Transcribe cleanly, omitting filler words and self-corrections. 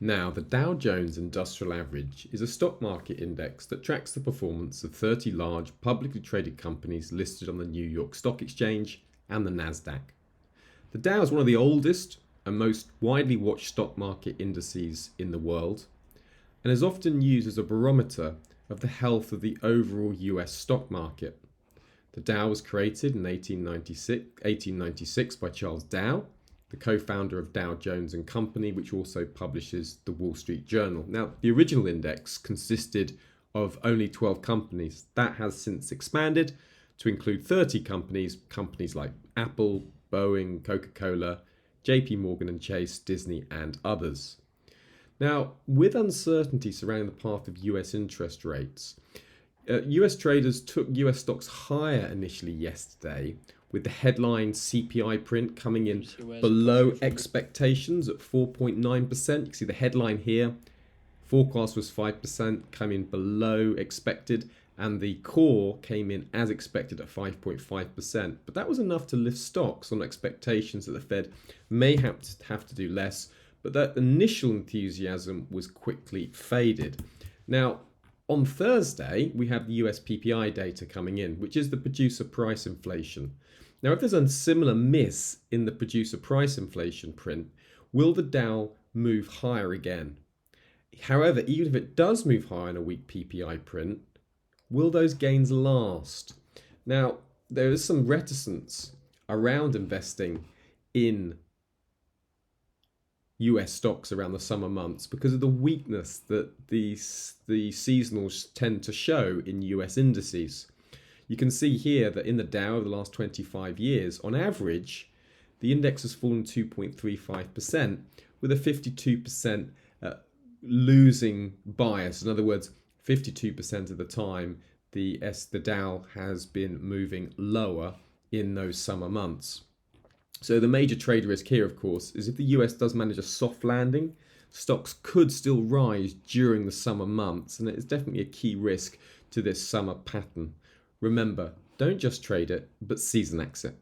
Now, the Dow Jones Industrial Average is a stock market index that tracks the performance of 30 large publicly traded companies listed on the New York Stock Exchange and the NASDAQ. The Dow is one of the oldest and most widely watched stock market indices in the world and is often used as a barometer of the health of the overall US stock market. The Dow was created in 1896 by Charles Dow, the co-founder of Dow Jones Company, which also publishes the Wall Street Journal. Now, the original index consisted of only 12 companies. That has since expanded to include 30 companies like Apple, Boeing, Coca-Cola, JPMorgan Chase, Disney, and others. Now, with uncertainty surrounding the path of US interest rates, US traders took US stocks higher initially yesterday, with the headline CPI print coming in below expectations at 4.9%. You can see the headline here. Forecast was 5%, came in below expected, and the core came in as expected at 5.5%. But that was enough to lift stocks on expectations that the Fed may have to do less, but that initial enthusiasm was quickly faded. Now, on Thursday, we have the US PPI data coming in, which is the producer price inflation. Now, if there's a similar miss in the producer price inflation print, will the Dow move higher again? However, even if it does move higher in a weak PPI print, will those gains last? Now, there is some reticence around investing in US stocks around the summer months because of the weakness that the seasonals tend to show in US indices. You can see here that in the Dow over the last 25 years, on average, the index has fallen 2.35% with a 52% losing bias. In other words, 52% of the time, the Dow has been moving lower in those summer months. So the major trade risk here, of course, is if the US does manage a soft landing, stocks could still rise during the summer months, and it is definitely a key risk to this summer pattern. Remember, don't just trade it, but season exit.